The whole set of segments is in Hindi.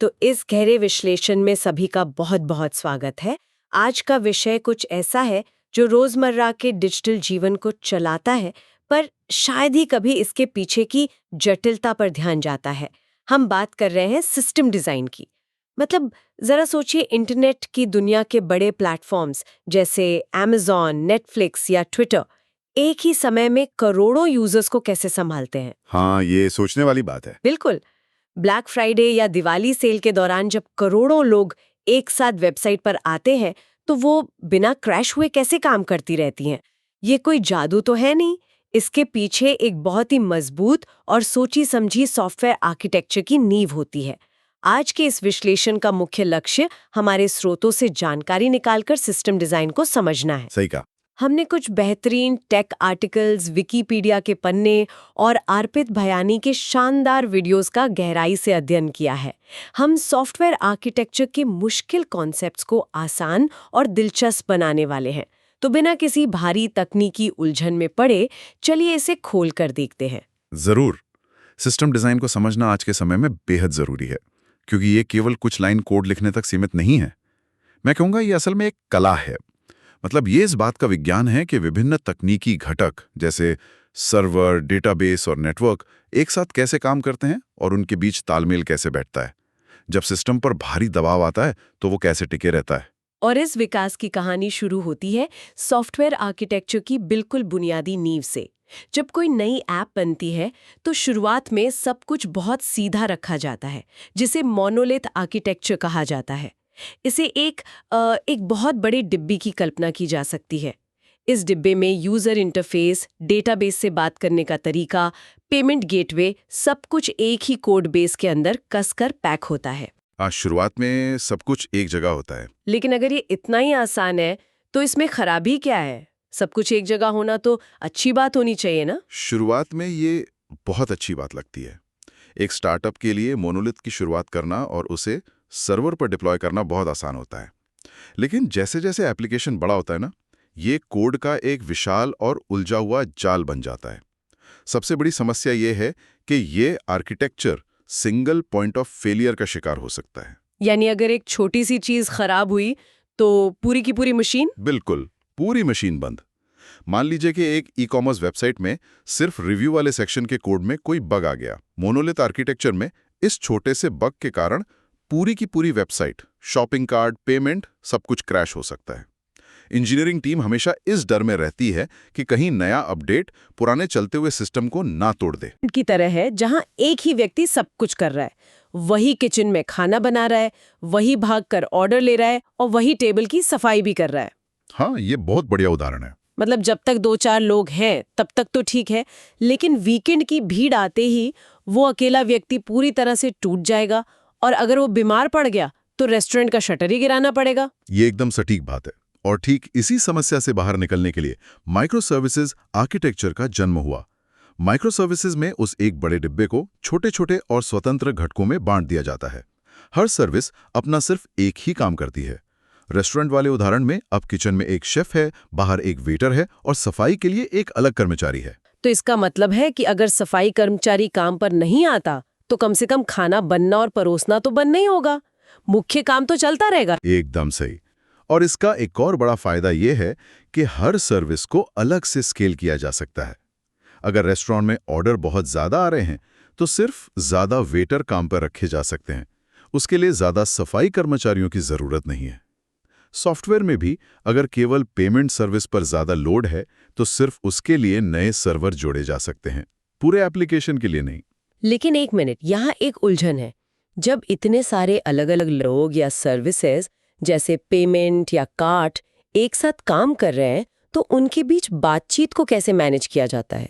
तो इस गहरे विश्लेषण में सभी का बहुत बहुत स्वागत है। आज का विषय कुछ ऐसा है जो रोजमर्रा के डिजिटल जीवन को चलाता है, पर शायद ही कभी इसके पीछे की जटिलता पर ध्यान जाता है। हम बात कर रहे हैं सिस्टम डिजाइन की। मतलब जरा सोचिए, इंटरनेट की दुनिया के बड़े प्लेटफॉर्म्स जैसे Amazon, नेटफ्लिक्स या ट्विटर एक ही समय में करोड़ों यूजर्स को कैसे संभालते हैं। हाँ, ये सोचने वाली बात है। बिल्कुल। ब्लैक फ्राइडे या दिवाली सेल के दौरान जब करोड़ों लोग एक साथ वेबसाइट पर आते हैं, तो वो बिना क्रैश हुए कैसे काम करती रहती हैं। ये कोई जादू तो है नहीं, इसके पीछे एक बहुत ही मजबूत और सोची समझी सॉफ्टवेयर आर्किटेक्चर की नींव होती है। आज के इस विश्लेषण का मुख्य लक्ष्य हमारे स्रोतों से जानकारी निकालकर सिस्टम डिजाइन को समझना है। सही कहा। हमने कुछ बेहतरीन टेक आर्टिकल्स, विकिपीडिया के पन्ने और अर्पित भयानी के शानदार वीडियोस का गहराई से अध्ययन किया है। हम सॉफ्टवेयर आर्किटेक्चर के मुश्किल कॉन्सेप्ट्स को आसान और दिलचस्प बनाने वाले हैं। तो बिना किसी भारी तकनीकी उलझन में पड़े, चलिए इसे खोल कर देखते हैं। जरूर। सिस्टम डिजाइन को समझना आज के समय में बेहद जरूरी है, क्योंकि ये केवल कुछ लाइन कोड लिखने तक सीमित नहीं है। मैं कहूँगा ये असल में एक कला है। मतलब ये इस बात का विज्ञान है कि विभिन्न तकनीकी घटक जैसे सर्वर, डेटाबेस और नेटवर्क एक साथ कैसे काम करते हैं और उनके बीच तालमेल कैसे बैठता है। जब सिस्टम पर भारी दबाव आता है तो वो कैसे टिके रहता है। और इस विकास की कहानी शुरू होती है सॉफ्टवेयर आर्किटेक्चर की बिल्कुल बुनियादी नींव से। जब कोई नई ऐप बनती है तो शुरुआत में सब कुछ बहुत सीधा रखा जाता है, जिसे मोनोलिथ आर्किटेक्चर कहा जाता है। इसे एक बहुत बड़ी डिब्बी की कल्पना की जा सकती है। इस डिब्बे में यूजर इंटरफेस, डेटाबेस से बात करने का तरीका, पेमेंट गेटवे, सब कुछ एक ही कोड बेस के अंदर कसकर पैक होता है। शुरुआत में सब कुछ एक जगह होता है। लेकिन अगर ये इतना ही आसान है तो इसमें खराबी क्या है? सब कुछ एक जगह होना तो अच्छी बात होनी चाहिए ना। शुरुआत में ये बहुत अच्छी बात लगती है। एक स्टार्टअप के लिए मोनोलिथ की शुरुआत करना और उसे सर्वर पर डिप्लॉय करना बहुत आसान होता है। लेकिन जैसे जैसे एप्लीकेशन बड़ा होता है ना, ये कोड का एक विशाल और उलझा हुआ जाल बन जाता है। सबसे बड़ी समस्या ये है कि ये architecture single point of failure का शिकार हो सकता है। यानी अगर एक छोटी सी चीज खराब हुई तो पूरी की पूरी मशीन। बिल्कुल, पूरी मशीन बंद। मान लीजिए कि एक ई-कॉमर्स वेबसाइट में सिर्फ रिव्यू वाले सेक्शन के कोड में कोई बग आ गया। मोनोलिथ आर्किटेक्चर में इस छोटे से बग के कारण पूरी की पूरी वेबसाइट, शॉपिंग कार्ट, पेमेंट सब कुछ क्रैश हो सकता है। इंजीनियरिंग टीम हमेशा इस डर में रहती है कि कहीं नया अपडेट पुराने चलते हुए सिस्टम को ना तोड़ दे। की तरह है जहां एक ही व्यक्ति सब कुछ कर रहा है, वही किचन में खाना बना रहा है, वही भागकर ऑर्डर ले रहा है और वही टेबल की सफाई भी कर रहा है। हाँ, ये बहुत बढ़िया उदाहरण है। मतलब जब तक 2-4 लोग हैं तब तक तो ठीक है, लेकिन वीकेंड की भीड़ आते ही वो अकेला व्यक्ति पूरी तरह से टूट जाएगा और अगर वो बीमार पड़ गया तो रेस्टोरेंट का शटर ही गिराना पड़ेगा। ये एकदम सटीक बात है। और ठीक इसी समस्या से बाहर निकलने के लिए माइक्रो सर्विसेज आर्किटेक्चर का जन्म हुआ। माइक्रो सर्विसेज में उस एक बड़े डिब्बे को छोटे छोटे और स्वतंत्र घटकों में बांट दिया जाता है। हर सर्विस अपना सिर्फ एक ही काम करती है। रेस्टोरेंट वाले उदाहरण में अब किचन में एक शेफ है, बाहर एक वेटर है और सफाई के लिए एक अलग कर्मचारी है। तो इसका मतलब है कि अगर सफाई कर्मचारी काम पर नहीं आता तो कम से कम खाना बनना और परोसना तो बंद नहीं होगा, मुख्य काम तो चलता रहेगा। एकदम सही। और इसका एक और बड़ा फायदा यह है कि हर सर्विस को अलग से स्केल किया जा सकता है। अगर रेस्टोरेंट में ऑर्डर बहुत ज्यादा आ रहे हैं तो सिर्फ ज्यादा वेटर काम पर रखे जा सकते हैं, उसके लिए ज्यादा सफाई कर्मचारियों की जरूरत नहीं है। सॉफ्टवेयर में भी अगर केवल पेमेंट सर्विस पर ज्यादा लोड है तो सिर्फ उसके लिए नए सर्वर जोड़े जा सकते हैं, पूरे एप्लीकेशन के लिए नहीं। लेकिन एक मिनट, यहाँ एक उलझन है। जब इतने सारे अलग अलग लोग या सर्विसेज जैसे पेमेंट या कार्ट एक साथ काम कर रहे हैं तो उनके बीच बातचीत को कैसे मैनेज किया जाता है?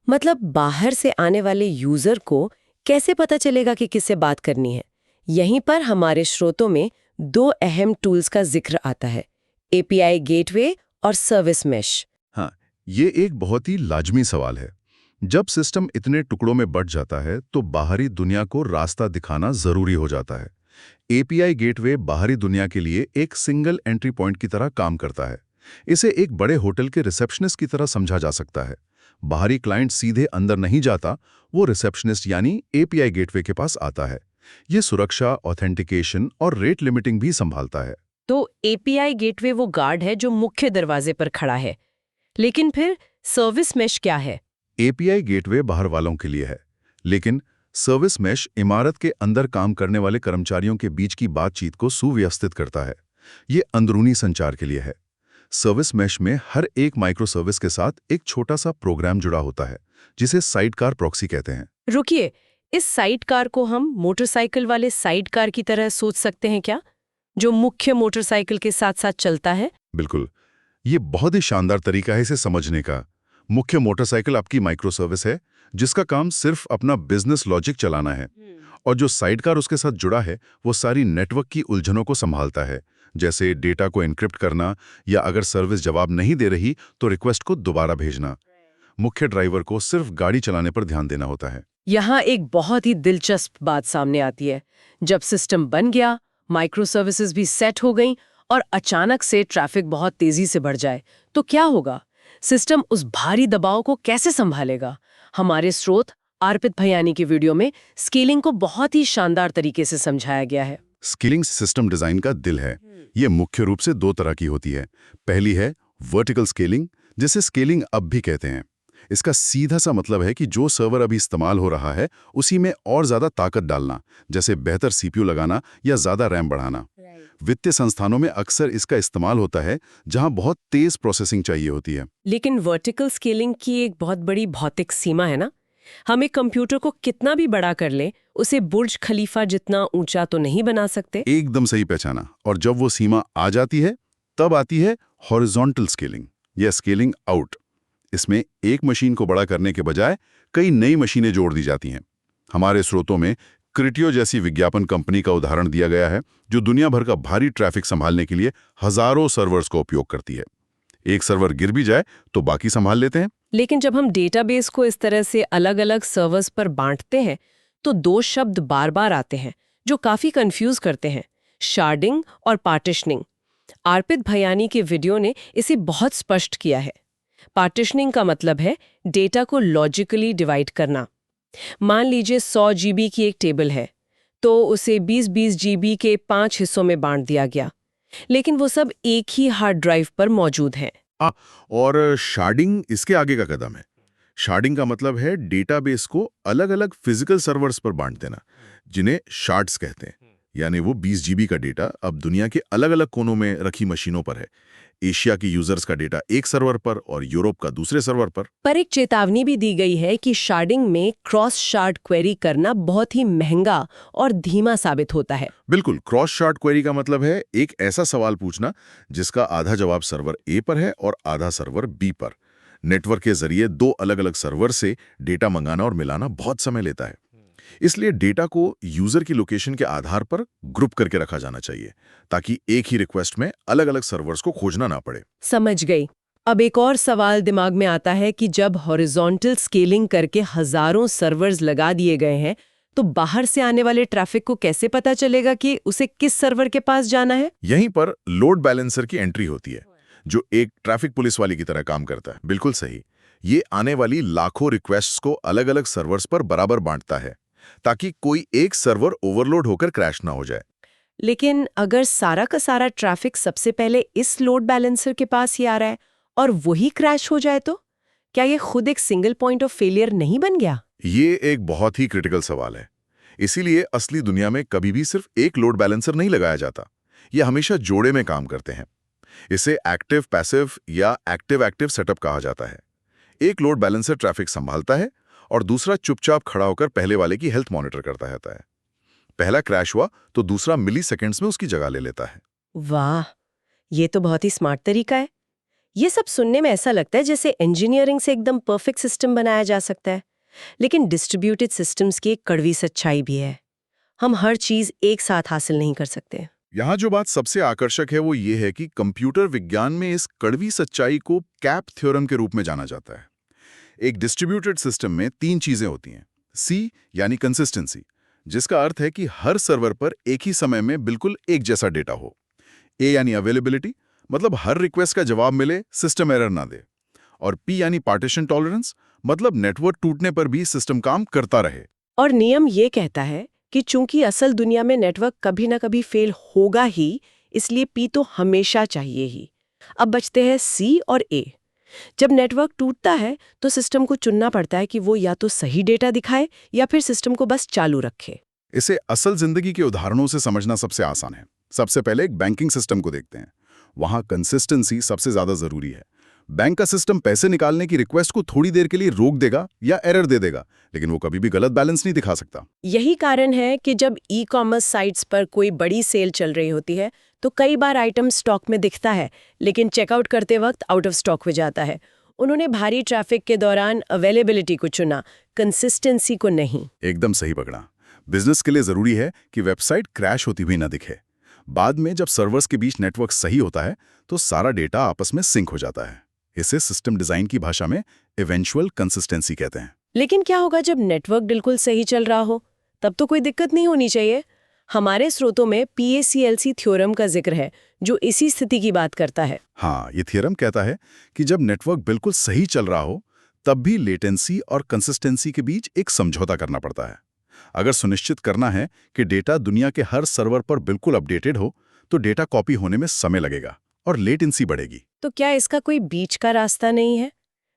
मतलब बाहर से आने वाले यूजर को कैसे पता चलेगा कि किससे बात करनी है? यहीं पर हमारे स्रोतों में 2 अहम टूल्स का जिक्र आता है, एपीआई गेटवे और सर्विस मैश। हाँ, ये एक बहुत ही लाजमी सवाल है। जब सिस्टम इतने टुकड़ों में बंट जाता है तो बाहरी दुनिया को रास्ता दिखाना जरूरी हो जाता है। एपीआई गेटवे बाहरी दुनिया के लिए एक सिंगल एंट्री पॉइंट की तरह काम करता है। इसे एक बड़े होटल के रिसेप्शनिस्ट की तरह समझा जा सकता है। बाहरी क्लाइंट सीधे अंदर नहीं जाता, वो रिसेप्शनिस्ट यानी एपीआई गेटवे के पास आता है। ये सुरक्षा, ऑथेंटिकेशन और रेट लिमिटिंग भी संभालता है। तो एपीआई गेटवे वो गार्ड है जो मुख्य दरवाजे पर खड़ा है, लेकिन फिर सर्विस मेश क्या है? एपीआई गेटवे बाहर वालों के लिए है, लेकिन सर्विस मेश इमारत के अंदर काम करने वाले कर्मचारियों के बीच की बातचीत को सुव्यवस्थित करता है। ये अंदरूनी संचार के लिए है। सर्विस मेश में हर एक माइक्रो सर्विस के साथ एक छोटा सा प्रोग्राम जुड़ा होता है, जिसे साइडकार प्रॉक्सी कहते हैं। रुकिए, इस साइडकार को हम मोटरसाइकिल वाले साइडकार की तरह सोच सकते हैं क्या, जो मुख्य मोटरसाइकिल के साथ साथ चलता है? बिल्कुल, ये बहुत ही शानदार तरीका है इसे समझने का। मुख्य मोटरसाइकिल आपकी माइक्रो सर्विस है, जिसका काम सिर्फ अपना बिजनेस लॉजिक चलाना है, और जो साइडकार उसके साथ जुड़ा है वो सारी नेटवर्क की उलझनों को संभालता है, जैसे डेटा को एन्क्रिप्ट करना या अगर सर्विस जवाब नहीं दे रही तो रिक्वेस्ट को दोबारा भेजना। मुख्य ड्राइवर को सिर्फ गाड़ी चलाने पर ध्यान देना होता है। यहाँ एक बहुत ही दिलचस्प बात सामने आती है। जब सिस्टम बन गया, माइक्रो सर्विसेज भी सेट हो गईं और अचानक से ट्रैफिक बहुत तेजी से बढ़ जाए, तो क्या होगा? सिस्टम उस भारी दबाव को कैसे संभालेगा? हमारे स्रोत अर्पित भयानी के वीडियो में स्केलिंग को बहुत ही शानदार तरीके से समझाया गया है। स्केलिंग सिस्टम डिजाइन का दिल है। ये मुख्य रूप से दो तरह की होती है। पहली है वर्टिकल स्केलिंग, जिसे स्केलिंग अप भी कहते हैं। इसका सीधा सा मतलब है कि जो सर्वर अभी इस्तेमाल हो रहा है उसी में और ज्यादा ताकत डालना, जैसे बेहतर सीपीयू लगाना या ज्यादा रैम बढ़ाना। वित्तीय संस्थानों में अक्सर इसका इस्तेमाल होता है जहां बहुत तेज प्रोसेसिंग चाहिए होती है। लेकिन वर्टिकल स्केलिंग की एक बहुत बड़ी भौतिक सीमा है ना? हम एक कंप्यूटर को कितना भी बड़ा कर लें, उसे बुर्ज खलीफा जितना ऊंचा तो नहीं बना सकते। एकदम सही पहचाना। और जब वो सीमा आ जाती है तब आती है हॉरिजॉन्टल स्केलिंग या स्केलिंग आउट। इसमें एक मशीन को बड़ा करने के बजाय कई नई मशीनें जोड़ दी जाती हैं। हमारे स्रोतों में क्रिटियो जैसी विज्ञापन कंपनी का उदाहरण दिया गया है, जो दुनिया भर का भारी ट्रैफिक संभालने के लिए हजारों सर्वर्स का उपयोग करती है। एक सर्वर गिर भी जाए तो बाकी संभाल लेते हैं। लेकिन जब हम डेटाबेस को इस तरह से अलग-अलग सर्वर्स पर बांटते हैं, तो दो शब्द बार-बार आते हैं जो काफी कंफ्यूज करते हैं: शार्डिंग और पार्टिशनिंग। अर्पित भयानी के वीडियो ने इसे बहुत स्पष्ट किया है। पार्टिशनिंग का मतलब है डेटा को लॉजिकली डिवाइड करना। मान लीजिए 100 जीबी की एक टेबल है, तो उसे 20-20 जीबी के 5 हिस्सों में बांट दिया गया, लेकिन वो सब एक ही हार्ड ड्राइव पर मौजूद हैं। और शार्डिंग इसके आगे का कदम है। शार्डिंग का मतलब है डेटाबेस को अलग-अलग फिजिकल सर्वर्स पर बांट देना, जिन्हें शार्ड्स कहते हैं। यानी वो 20 जीबी का डेटा अब दुनिया के अलग-अलग कोनों में रखी मशीनों पर है। एशिया की यूजर्स का डेटा एक सर्वर पर और यूरोप का दूसरे सर्वर पर एक चेतावनी भी दी गई है कि शार्डिंग में क्रॉस शार्ड क्वेरी करना बहुत ही महंगा और धीमा साबित होता है। बिल्कुल, क्रॉस शार्ड क्वेरी का मतलब है एक ऐसा सवाल पूछना जिसका आधा जवाब सर्वर ए पर है और आधा सर्वर बी पर। नेटवर्क के जरिए दो अलग-अलग सर्वर से डेटा मंगाना और मिलाना बहुत समय लेता है। इसलिए डेटा को यूजर की लोकेशन के आधार पर ग्रुप करके रखा जाना चाहिए, ताकि एक ही रिक्वेस्ट में अलग-अलग सर्वर्स को खोजना ना पड़े। समझ गई। अब एक और सवाल दिमाग में आता है कि जब हॉरिजॉन्टल स्केलिंग करके हजारों सर्वर्स लगा दिए गए हैं, तो बाहर से आने वाले ट्रैफिक को कैसे पता चलेगा कि उसे किस सर्वर के पास जाना है? यहीं पर लोड बैलेंसर की एंट्री होती है, जो एक ट्रैफिक पुलिस वाली की तरह काम करता है। बिल्कुल सही। ये आने वाली लाखों रिक्वेस्ट्स को अलग-अलग सर्वर्स पर बराबर बांटता है, ताकि कोई एक सर्वर ओवरलोड होकर क्रैश ना हो जाए। लेकिन अगर सारा का सारा ट्रैफिक सबसे पहले इस लोड बैलेंसर के पास ही आ रहा है और वही क्रैश हो जाए, तो क्या ये खुद एक सिंगल पॉइंट ऑफ फेलियर नहीं बन गया? ये एक बहुत ही क्रिटिकल सवाल है। इसीलिए असली दुनिया में कभी भी सिर्फ एक लोड बैलेंसर नहीं लगाया जाता। ये हमेशा जोड़े में काम करते हैं। इसे एक्टिव पैसिव या एक्टिव एक्टिव सेटअप कहा जाता है। एक लोड बैलेंसर ट्रैफिक संभालता है और दूसरा चुपचाप खड़ा होकर पहले वाले की हेल्थ मॉनिटर करता रहता है। पहला क्रैश हुआ तो दूसरा मिलीसेकंड्स में उसकी जगह ले लेता है। वाह, ये तो बहुत ही स्मार्ट तरीका है। ये सब सुनने में ऐसा लगता है जैसे इंजीनियरिंग से एकदम परफेक्ट सिस्टम बनाया जा सकता है। लेकिन डिस्ट्रीब्यूटेड सिस्टम्स की एक कड़वी सच्चाई भी है। हम हर चीज एक साथ हासिल नहीं कर सकते। यहाँ जो बात सबसे आकर्षक है वो ये है कि कंप्यूटर विज्ञान में इस कड़वी सच्चाई को कैप थ्योरम के रूप में जाना जाता है। एक डिस्ट्रीब्यूटेड सिस्टम में 3 चीजें होती हैं। सी यानी कंसिस्टेंसी, जिसका अर्थ है कि हर सर्वर पर एक ही समय में बिल्कुल एक जैसा डेटा हो। ए यानी अवेलेबिलिटी, मतलब हर रिक्वेस्ट का जवाब मिले, सिस्टम एरर ना दे। और पी यानी पार्टीशन टॉलरेंस, मतलब नेटवर्क टूटने पर भी सिस्टम काम करता रहे। और नियम ये कहता है कि चूंकि असल दुनिया में नेटवर्क कभी ना कभी फेल होगा ही, इसलिए पी तो हमेशा चाहिए ही। अब बचते हैं सी और ए। जब नेटवर्क टूटता है तो सिस्टम को चुनना पड़ता है कि वो या तो सही डेटा दिखाए या फिर सिस्टम को बस चालू रखे। इसे असल जिंदगी के उदाहरणों से समझना सबसे आसान है। सबसे पहले एक बैंकिंग सिस्टम को देखते हैं। वहां कंसिस्टेंसी सबसे ज्यादा जरूरी है। बैंक का सिस्टम पैसे निकालने की रिक्वेस्ट को थोड़ी देर के लिए रोक देगा या एरर दे देगा, लेकिन वो कभी भी गलत बैलेंस नहीं दिखा सकता। यही कारण है कि जब ई कॉमर्स साइट्स पर कोई बड़ी सेल चल रही होती है तो कई बार आइटम स्टॉक में दिखता है, लेकिन चेकआउट करते वक्त आउट ऑफ स्टॉक हो जाता है। उन्होंने भारी ट्रैफिक के दौरान अवेलेबिलिटी को चुना, कंसिस्टेंसी को नहीं। एकदम सही पकड़ा। बिजनेस के लिए जरूरी है कि वेबसाइट क्रैश होती हुई ना दिखे। बाद में जब सर्वर्स के बीच नेटवर्क सही होता है तो सारा डेटा आपस में सिंक हो जाता है। इसे सिस्टम डिजाइन की भाषा में इवेंचुअल कंसिस्टेंसी कहते हैं। लेकिन क्या होगा जब नेटवर्क बिल्कुल सही चल रहा हो? तब तो कोई दिक्कत नहीं होनी चाहिए। हमारे स्रोतों में PACLC थ्योरम का जिक्र है जो इसी स्थिति की बात करता है। हाँ, ये थ्योरम कहता है कि जब नेटवर्क बिल्कुल सही चल रहा हो तब भी लेटेंसी और कंसिस्टेंसी के बीच एक समझौता करना पड़ता है। अगर सुनिश्चित करना है कि डेटा दुनिया के हर सर्वर पर बिल्कुल अपडेटेड हो तो डेटा कॉपी होने में समय लगेगा और लेटेंसी बढ़ेगी। तो क्या इसका कोई बीच का रास्ता नहीं है?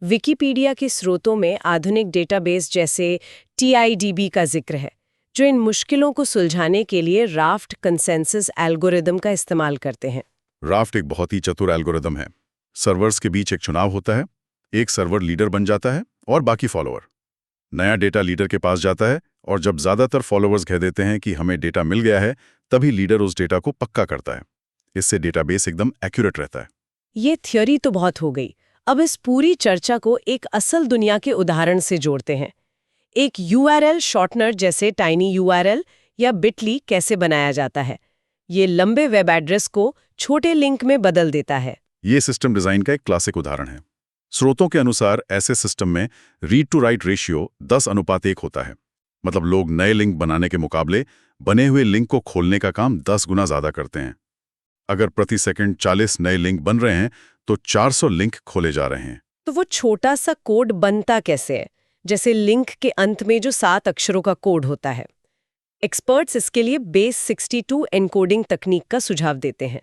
विकिपीडिया के स्रोतों में आधुनिक डेटाबेस जैसे TIDB का जिक्र है, जो इन मुश्किलों को सुलझाने के लिए राफ्ट कंसेंसस एल्गोरिदम का इस्तेमाल करते हैं। राफ्ट एक बहुत ही चतुर एल्गोरिदम है। सर्वर्स के बीच एक चुनाव होता है, एक सर्वर लीडर बन जाता है और बाकी फॉलोअर। नया डेटा लीडर के पास जाता है और जब ज्यादातर फॉलोअर्स कह देते हैं कि हमें डेटा मिल गया है, तभी लीडर उस डेटा को पक्का करता है। इससे डेटाबेस एकदम एक्यूरेट रहता है। ये थ्योरी तो बहुत हो गई। अब इस पूरी चर्चा को एक असल दुनिया के उदाहरण से जोड़ते हैं। एक URL शॉर्टनर जैसे tinyurl या bitly कैसे बनाया जाता है? ये लंबे वेब एड्रेस को छोटे लिंक में बदल देता है। ये सिस्टम डिजाइन का एक क्लासिक उदाहरण है। स्रोतों के अनुसार ऐसे सिस्टम में रीड टू राइट रेशियो 10:1 होता है। मतलब लोग नए लिंक बनाने के मुकाबले बने हुए लिंक को खोलने का काम 10 गुना ज्यादा करते हैं। अगर प्रति सेकंड 40 नए लिंक बन रहे हैं तो 400 लिंक खोले जा रहे हैं। तो वो छोटा सा कोड बनता कैसे है? जैसे लिंक के अंत में जो 7 अक्षरों का कोड होता है। एक्सपर्ट्स इसके लिए बेस 62 एन्कोडिंग तकनीक का सुझाव देते हैं।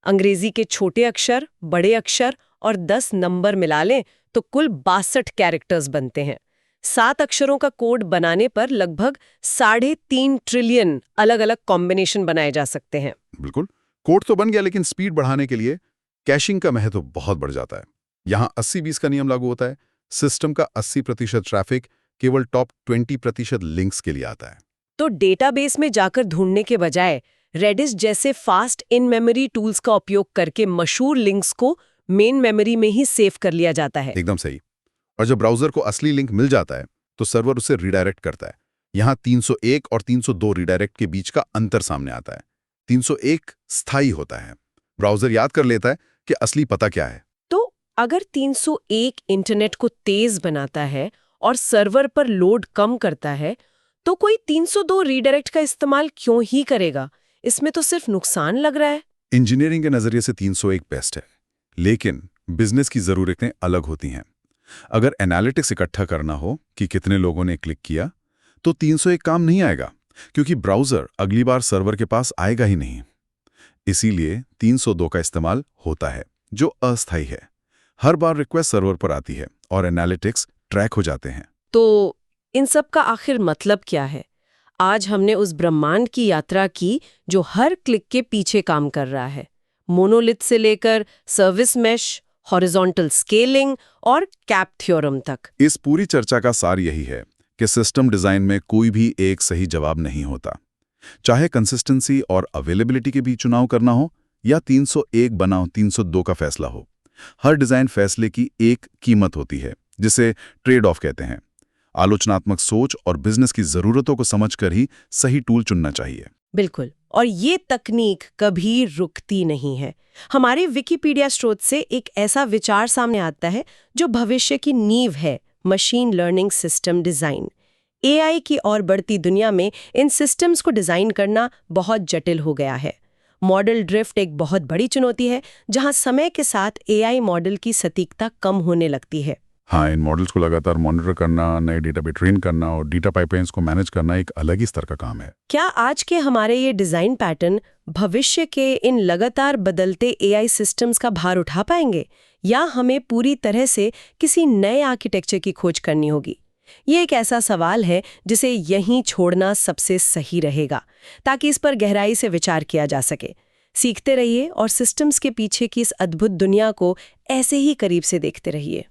अंग्रेजी के छोटे अक्षर, बड़े अक्षर और 10 नंबर मिला लें तो कुल 62 कैरेक्टर्स बनते हैं। 7 अक्षरों का कोड बनाने पर लगभग 3.5 ट्रिलियन अलग अलग कॉम्बिनेशन बनाए जा सकते हैं। बिल्कुल, कोड तो बन गया, लेकिन स्पीड बढ़ाने के लिए कैशिंग का महत्व बहुत बढ़ जाता है। यहाँ 80-20 का नियम लागू होता है। सिस्टम का 80% ट्रैफिक केवल टॉप 20% लिंक्स के लिए आता है। तो डेटाबेस में जाकर ढूंढने के बजाय रेडिस जैसे फास्ट इन मेमोरी टूल्स का उपयोग करके मशहूर लिंक्स को मेन मेमोरी में ही सेव कर लिया जाता है। एकदम सही। और जब ब्राउजर को असली लिंक मिल जाता है तो सर्वर उसे रिडायरेक्ट करता है। यहाँ 301 और 302 रिडायरेक्ट के बीच का अंतर सामने आता है। 301 स्थायी होता है। ब्राउजर याद कर लेता है कि असली पता क्या है। तो अगर 301 इंटरनेट को तेज बनाता है और सर्वर पर लोड कम करता है, तो कोई 302 रीडायरेक्ट का इस्तेमाल क्यों ही करेगा? इसमें तो सिर्फ नुकसान लग रहा है। इंजीनियरिंग के नजरिए से 301 बेस्ट है, लेकिन बिजनेस की जरूरतें अलग होती हैं। अगर एनालिटिक्स इकट्ठा करना हो कि कितने लोगों ने क्लिक किया, तो 301 काम नहीं आएगा, क्योंकि ब्राउजर अगली बार सर्वर के पास आएगा ही नहीं। इसीलिए 302 का इस्तेमाल होता है, जो अस्थायी है। हर बार रिक्वेस्ट सर्वर पर आती है और एनालिटिक्स ट्रैक हो जाते हैं। तो इन सब का आखिर मतलब क्या है? आज हमने उस ब्रह्मांड की यात्रा की जो हर क्लिक के पीछे काम कर रहा है। मोनोलिथ से लेकर सर्विस मैश, हॉरिजॉन्टल स्केलिंग और कैप थ्योरम तक। इस पूरी चर्चा का सार यही है कि सिस्टम डिजाइन में कोई भी एक सही जवाब नहीं होता। चाहे कंसिस्टेंसी और अवेलेबिलिटी के बीच चुनाव करना हो या 301 बनाम 302 का फैसला हो, हर डिजाइन फैसले की एक कीमत होती है, जिसे ट्रेड ऑफ कहते हैं। आलोचनात्मक सोच और बिजनेस की जरूरतों को समझकर ही सही टूल चुनना चाहिए। बिल्कुल, और ये तकनीक कभी रुकती नहीं है। हमारे विकिपीडिया स्रोत से एक ऐसा विचार सामने आता है जो भविष्य की नींव है, machine learning system design. AI की और बढ़ती दुनिया में इन सिस्टम्स को डिजाइन करना बहुत जटिल हो गया है। मॉडल ड्रिफ्ट एक बहुत बड़ी चुनौती है, जहां समय के साथ AI मॉडल की सटीकता कम होने लगती है। हाँ, इन मॉडल्स को लगातार मॉनिटर करना, नए डेटा पे ट्रेन करना और डेटा पाइपलाइंस को मैनेज करना एक अलग ही स्तर का काम है। क्या आज के हमारे ये डिजाइन पैटर्न भविष्य के इन लगातार बदलते एआई सिस्टम्स का भार उठा पाएंगे, या हमें पूरी तरह से किसी नए आर्किटेक्चर की खोज करनी होगी? ये एक ऐसा सवाल है जिसे यहीं छोड़ना सबसे सही रहेगा, ताकि इस पर गहराई से विचार किया जा सके। सीखते रहिए और सिस्टम्स के पीछे की इस अद्भुत दुनिया को ऐसे ही करीब से देखते रहिए।